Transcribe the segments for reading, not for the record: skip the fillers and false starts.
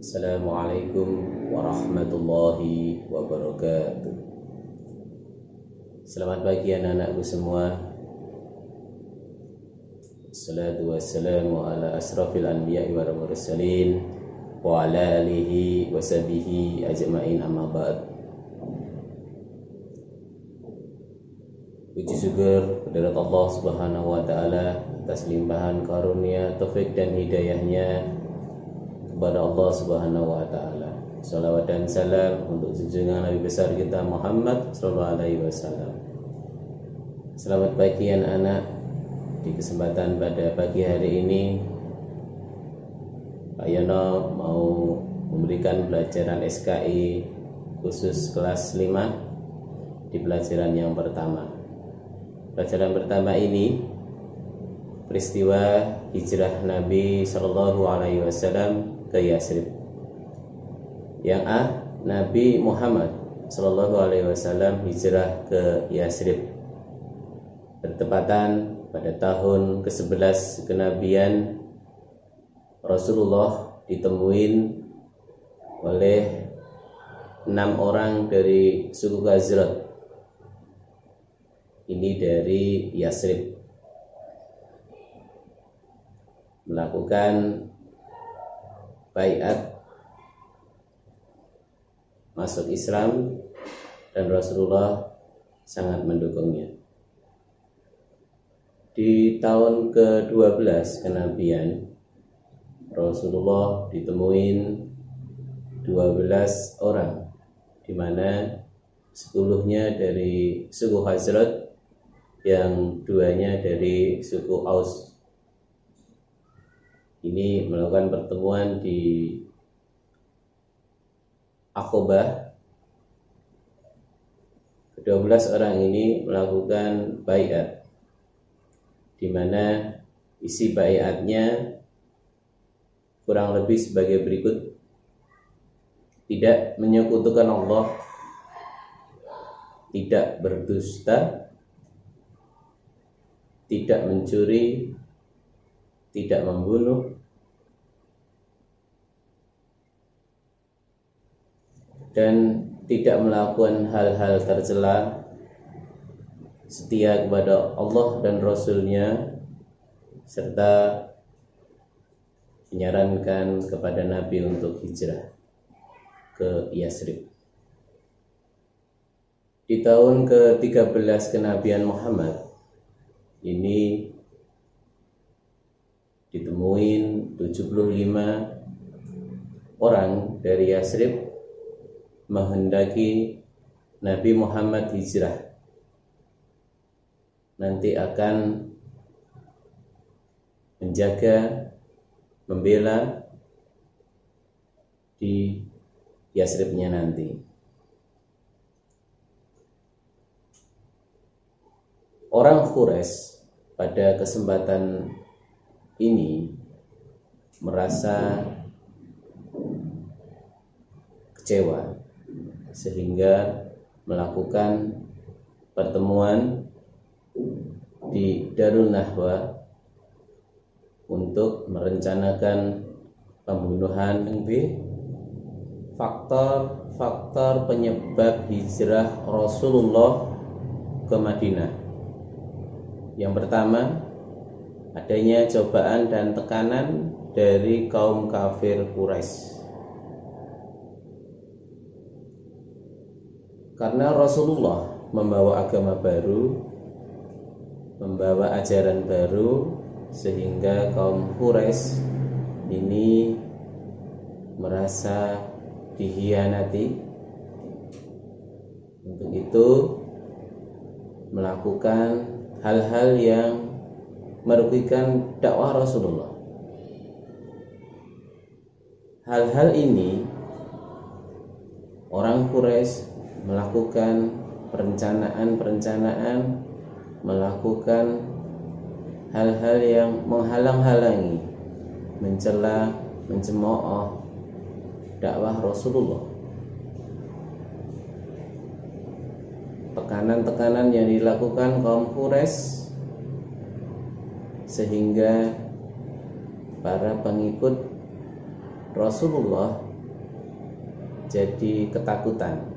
Assalamualaikum warahmatullahi wabarakatuh. Selamat pagi anak-anakku semua. Assalatu wassalamu ala asrafil anbiya'i wal mursalin wa ala alihi wa sahbihi ajma'in, amma ba'd. Puji syukur kehadirat Allah Subhanahu wa taala atas limpahan karunia, taufik dan hidayahnya kepada Allah Subhanahu wa taala. Salawat dan salam untuk junjungan Nabi besar kita Muhammad sallallahu alaihi wasallam. Selamat pagi anak-anak. Di kesempatan pada pagi hari ini Pak Yono mau memberikan pelajaran SKI khusus kelas 5 di pelajaran yang pertama. Pelajaran pertama ini peristiwa hijrah Nabi sallallahu alaihi wasallam ke Yasrib. Yang A, Nabi Muhammad sallallahu alaihi wasallam hijrah ke Yasrib bertepatan pada tahun ke-11 kenabian. Rasulullah ditemuin oleh 6 orang dari suku Khazraj. Ini dari Yasrib, melakukan baiat masuk Islam dan Rasulullah sangat mendukungnya. Di tahun ke-12 kenabian, Rasulullah ditemuin 12 orang, di mana 10-nya dari suku Khazraj, yang 2-nya dari suku Aus. Ini melakukan pertemuan di Aqabah. Ke-12 orang ini melakukan baiat, di mana isi baiatnya kurang lebih sebagai berikut: tidak menyekutukan Allah, tidak berdusta, tidak mencuri, tidak membunuh, dan tidak melakukan hal-hal tercela, setia kepada Allah dan Rasul-Nya, serta menyarankan kepada Nabi untuk hijrah ke Yasrib. Di tahun ke-13 kenabian Muhammad ini ditemuin 75 orang dari Yasrib menghendaki Nabi Muhammad hijrah, nanti akan menjaga, membela di Yasribnya nanti. Orang Quraisy pada kesempatan ini merasa kecewa, sehingga melakukan pertemuan di Darul Nahwa untuk merencanakan pembunuhan. Faktor-faktor penyebab hijrah Rasulullah ke Madinah. Yang pertama, adanya cobaan dan tekanan dari kaum kafir Quraisy. Karena Rasulullah membawa agama baru, membawa ajaran baru, sehingga kaum Quraisy ini merasa dikhianati. Untuk itu melakukan hal-hal yang merugikan dakwah Rasulullah. Hal-hal ini orang Quraisy melakukan perencanaan, melakukan hal-hal yang menghalang-halangi, mencela, mencemooh dakwah Rasulullah. Tekanan-tekanan yang dilakukan kaum Quraisy sehingga para pengikut Rasulullah jadi ketakutan.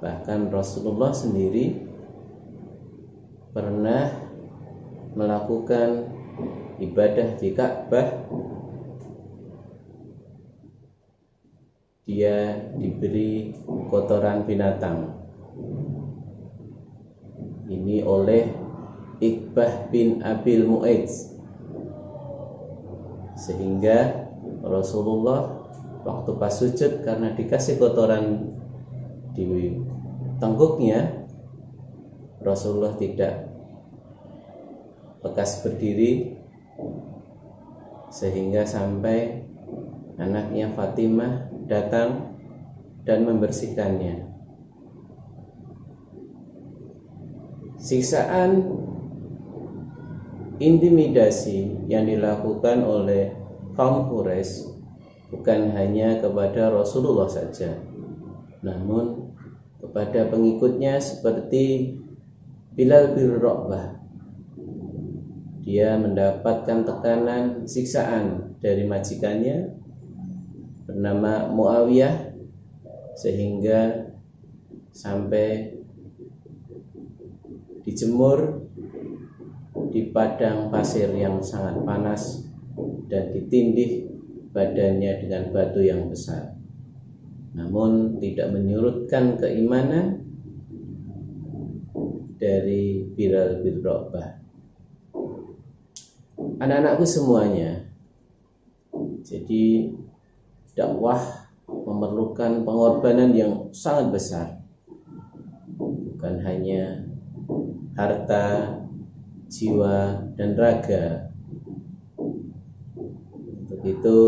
Bahkan Rasulullah sendiri pernah melakukan ibadah di Ka'bah. Dia diberi kotoran binatang. Ini oleh Iqbah bin Abil Mu'ayz. Sehingga Rasulullah waktu pas sujud, karena dikasih kotoran di tengkuknya, Rasulullah tidak lekas berdiri, sehingga sampai anaknya Fatimah datang dan membersihkannya. Siksaan intimidasi yang dilakukan oleh kaum Quraisy bukan hanya kepada Rasulullah saja, namun kepada pengikutnya seperti Bilal bin Rabah. Dia mendapatkan tekanan siksaan dari majikannya bernama Muawiyah, sehingga sampai dijemur di padang pasir yang sangat panas dan ditindih badannya dengan batu yang besar. Namun tidak menyurutkan keimanan dari Bilal bin Rabah. Anak-anakku semuanya, jadi dakwah memerlukan pengorbanan yang sangat besar. Bukan hanya harta, jiwa, dan raga. Untuk itu,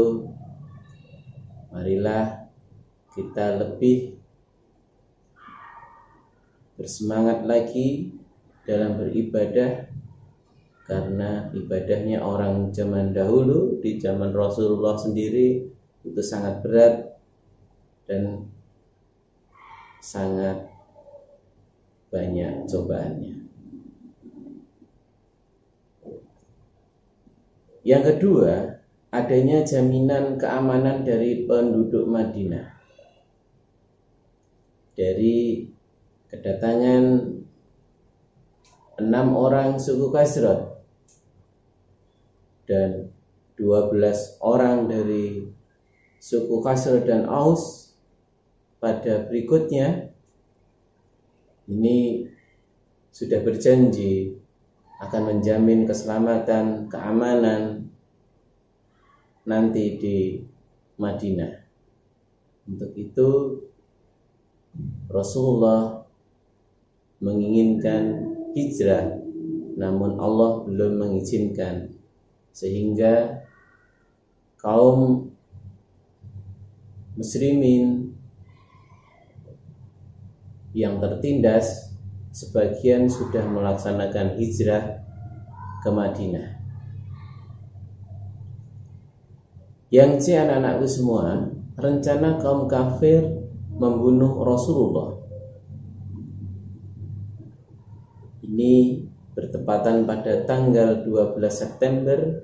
marilah kita lebih bersemangat lagi dalam beribadah, karena ibadahnya orang zaman dahulu, di zaman Rasulullah sendiri, itu sangat berat dan sangat banyak cobaannya. Yang kedua, adanya jaminan keamanan dari penduduk Madinah. Dari kedatangan 6 orang suku Khazraj dan 12 orang dari suku Khazraj dan Aus pada berikutnya, ini sudah berjanji akan menjamin keselamatan, keamanan nanti di Madinah. Untuk itu Rasulullah menginginkan hijrah, namun Allah belum mengizinkan, sehingga kaum muslimin yang tertindas sebagian sudah melaksanakan hijrah ke Madinah. Yang C, anak-anakku semua, rencana kaum kafir membunuh Rasulullah ini bertepatan pada tanggal 12 September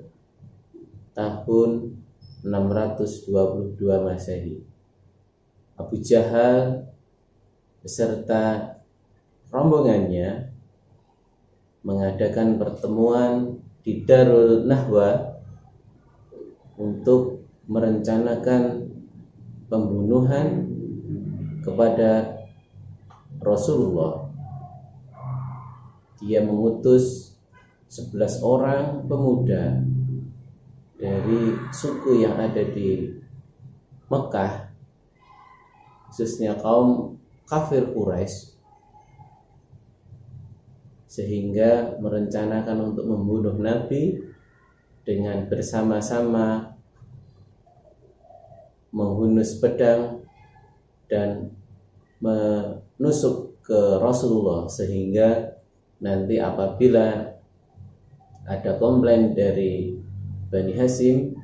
tahun 622 Masehi. Abu Jahal beserta rombongannya mengadakan pertemuan di Darul Nahwa untuk merencanakan pembunuhan kepada Rasulullah. Dia mengutus 11 orang pemuda dari suku yang ada di Mekah, khususnya kaum kafir Quraisy, sehingga merencanakan untuk membunuh Nabi dengan bersama-sama menghunus pedang dan menusuk ke Rasulullah, sehingga nanti apabila ada komplain dari Bani Hashim,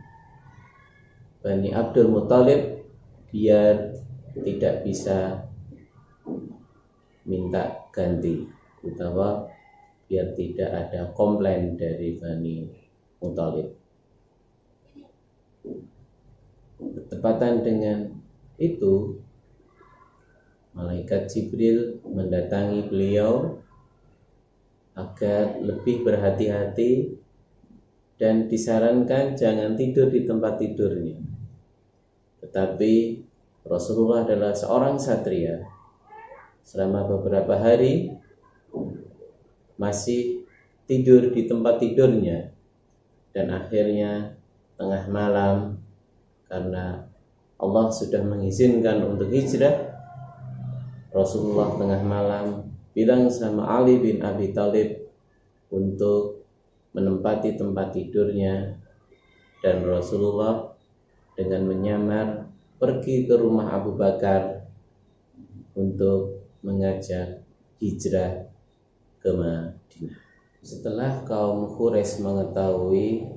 Bani Abdul Muthalib, biar tidak bisa minta ganti, terutama biar tidak ada komplain dari Bani Muthalib. Bertepatan dengan itu malaikat Jibril mendatangi beliau agar lebih berhati-hati dan disarankan jangan tidur di tempat tidurnya. Tetapi Rasulullah adalah seorang satria. Selama beberapa hari masih tidur di tempat tidurnya, dan akhirnya tengah malam, karena Allah sudah mengizinkan untuk hijrah, Rasulullah tengah malam bilang sama Ali bin Abi Thalib untuk menempati tempat tidurnya, dan Rasulullah dengan menyamar pergi ke rumah Abu Bakar untuk mengajak hijrah ke Madinah. Setelah kaum Quraisy mengetahui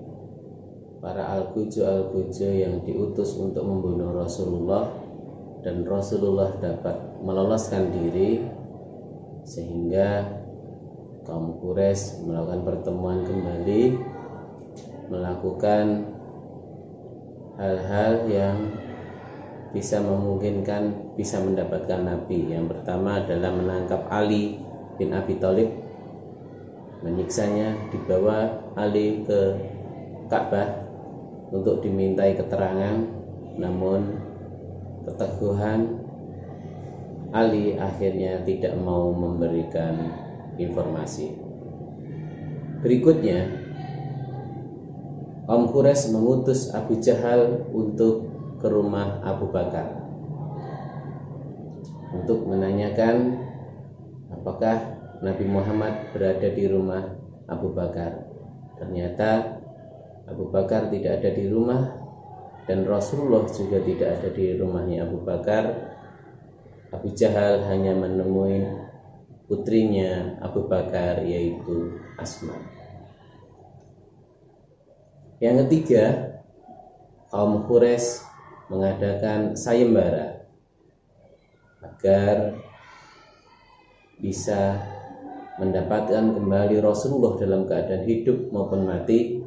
para al-Gujo yang diutus untuk membunuh Rasulullah dan Rasulullah dapat meloloskan diri, sehingga kaum Quraisy melakukan pertemuan kembali, melakukan hal-hal yang bisa memungkinkan bisa mendapatkan Nabi. Yang pertama adalah menangkap Ali bin Abi Thalib, menyiksanya, dibawa Ali ke Ka'bah untuk dimintai keterangan, namun keteguhan Ali akhirnya tidak mau memberikan informasi. Berikutnya, kaum Quraisy mengutus Abu Jahal untuk ke rumah Abu Bakar untuk menanyakan apakah Nabi Muhammad berada di rumah Abu Bakar. Ternyata Abu Bakar tidak ada di rumah, dan Rasulullah juga tidak ada di rumahnya Abu Bakar. Abu Jahal hanya menemui putrinya Abu Bakar, yaitu Asma. Yang ketiga, kaum Quraisy mengadakan sayembara agar bisa mendapatkan kembali Rasulullah dalam keadaan hidup maupun mati,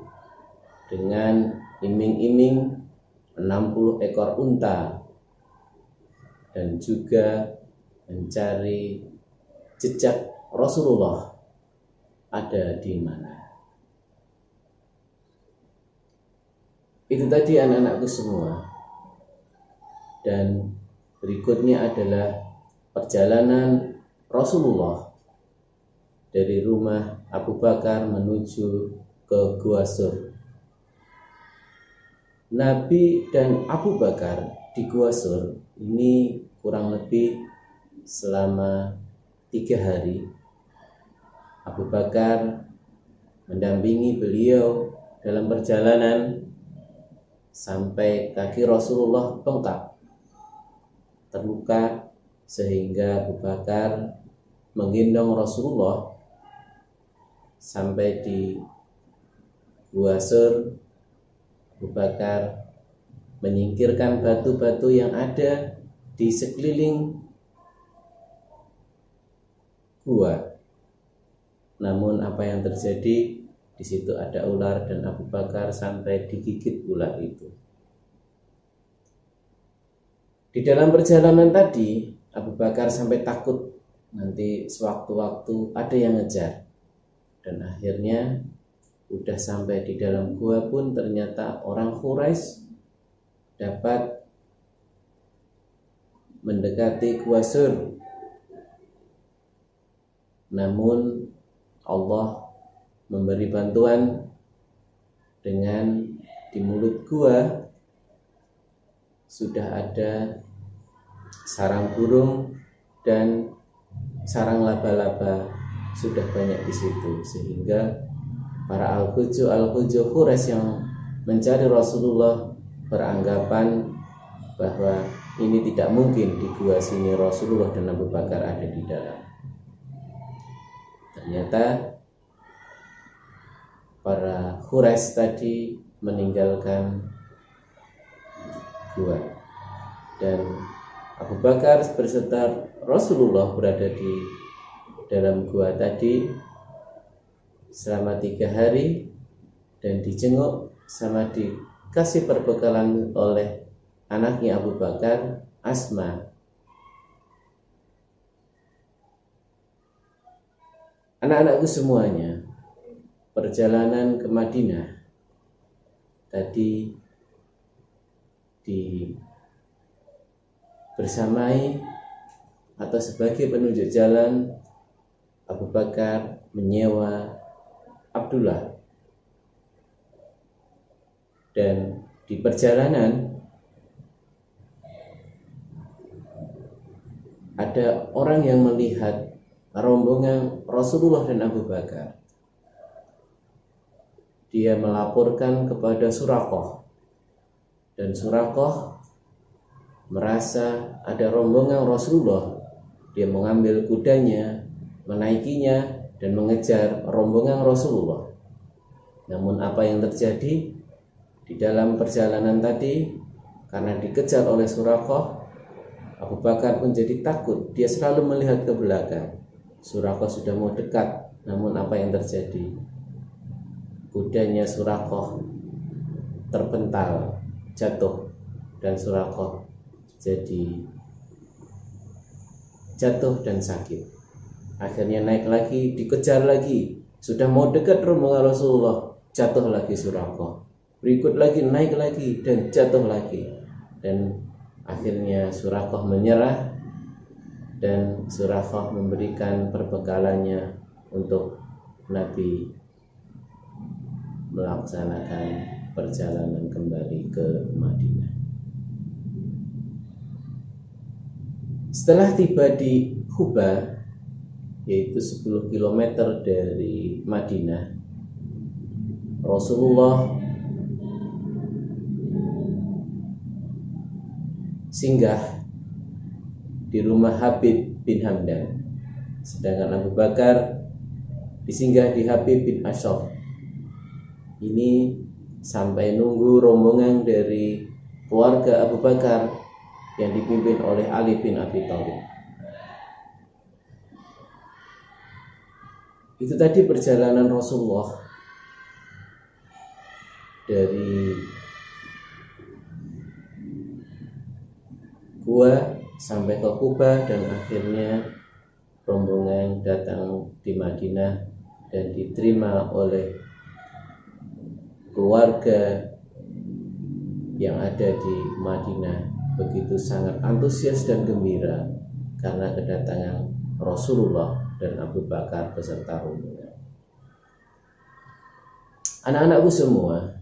dengan iming-iming 60 ekor unta, dan juga mencari jejak Rasulullah ada di mana. Itu tadi anak-anakku semua. Dan berikutnya adalah perjalanan Rasulullah dari rumah Abu Bakar menuju ke Gua Sur. Nabi dan Abu Bakar di Gua Sur ini kurang lebih selama 3 hari. Abu Bakar mendampingi beliau dalam perjalanan sampai kaki Rasulullah bengkak, terluka, sehingga Abu Bakar menggendong Rasulullah sampai di Gua Sur. Abu Bakar menyingkirkan batu-batu yang ada di sekeliling gua. Namun apa yang terjadi? Di situ ada ular, dan Abu Bakar sampai digigit ular itu. Di dalam perjalanan tadi, Abu Bakar sampai takut nanti sewaktu-waktu ada yang ngejar. Dan akhirnya udah sampai di dalam gua pun ternyata orang Quraisy dapat mendekati Gua Sur. Namun Allah memberi bantuan dengan di mulut gua sudah ada sarang burung dan sarang laba-laba sudah banyak di situ, sehingga para al-Qujo Quraisy yang mencari Rasulullah beranggapan bahwa ini tidak mungkin di gua sini Rasulullah dan Abu Bakar ada di dalam. Ternyata para Quraisy tadi meninggalkan gua, dan Abu Bakar beserta Rasulullah berada di dalam gua tadi selama 3 hari, dan dijenguk sama dikasih perbekalan oleh anaknya Abu Bakar Asma, anak-anakku semuanya, perjalanan ke Madinah tadi bersamai atau sebagai penunjuk jalan, Abu Bakar menyewa Abdullah, dan di perjalanan ada orang yang melihat rombongan Rasulullah dan Abu Bakar. Dia melaporkan kepada Suraqah, dan Suraqah merasa ada rombongan Rasulullah. Dia mengambil kudanya, menaikinya, dan mengejar rombongan Rasulullah. Namun apa yang terjadi di dalam perjalanan tadi, karena dikejar oleh Suraqah, Abu Bakar pun jadi takut. Dia selalu melihat ke belakang. Suraqah sudah mau dekat, namun apa yang terjadi? Kudanya Suraqah terpental, jatuh, dan Suraqah jadi jatuh dan sakit. Akhirnya naik lagi, dikejar lagi. Sudah mau dekat rombongan Rasulullah, jatuh lagi Suraqah. Berikut lagi, naik lagi, dan jatuh lagi. Dan akhirnya Suraqah menyerah, dan Suraqah memberikan perbekalannya untuk Nabi melaksanakan perjalanan kembali ke Madinah. Setelah tiba di Quba, yaitu 10 km dari Madinah, Rasulullah singgah di rumah Habib bin Hamdan, sedangkan Abu Bakar disinggah di Habib bin Ashaf. Ini sampai nunggu rombongan dari keluarga Abu Bakar yang dipimpin oleh Ali bin Abi Thalib. Itu tadi perjalanan Rasulullah dari Gua sampai ke Quba, dan akhirnya rombongan datang di Madinah dan diterima oleh keluarga yang ada di Madinah begitu sangat antusias dan gembira karena kedatangan Rasulullah dan Abu Bakar beserta rombongan. Anak-anakku semua,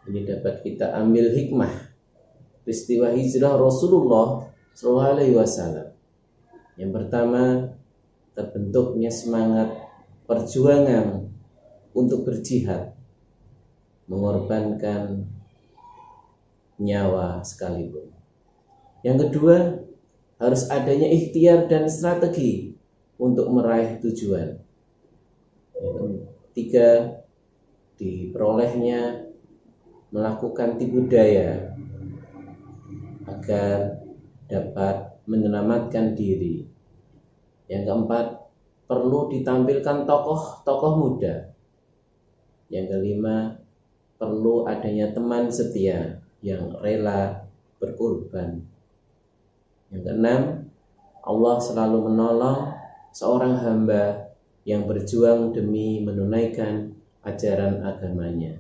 ini dapat kita ambil hikmah peristiwa hijrah Rasulullah SAW. Yang pertama, terbentuknya semangat perjuangan untuk berjihad, mengorbankan nyawa sekalipun. Yang kedua, harus adanya ikhtiar dan strategi untuk meraih tujuan. Yang ketiga, diperolehnya melakukan tipu daya agar dapat menyelamatkan diri. Yang keempat, perlu ditampilkan tokoh-tokoh muda. Yang kelima, perlu adanya teman setia yang rela berkorban. Yang keenam, Allah selalu menolong seorang hamba yang berjuang demi menunaikan ajaran agamanya.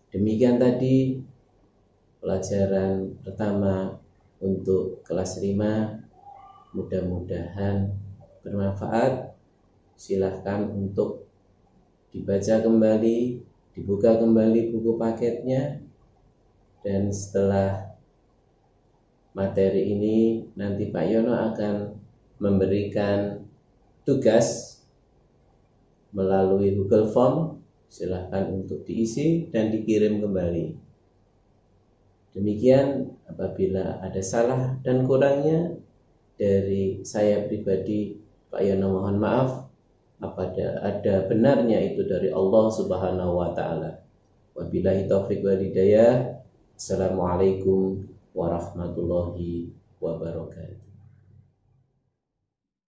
Demikian tadi pelajaran pertama untuk kelas 5. Mudah-mudahan bermanfaat. Silahkan untuk dibaca kembali, dibuka kembali buku paketnya, dan setelah materi ini nanti Pak Yono akan memberikan tugas melalui Google Form. Silahkan untuk diisi dan dikirim kembali. Demikian, apabila ada salah dan kurangnya dari saya pribadi, Pak Yono mohon maaf. Apabila ada benarnya itu dari Allah Subhanahu wa taala. Wabillahi taufiq wal hidayah. Assalamualaikum warahmatullahi wabarakatuh.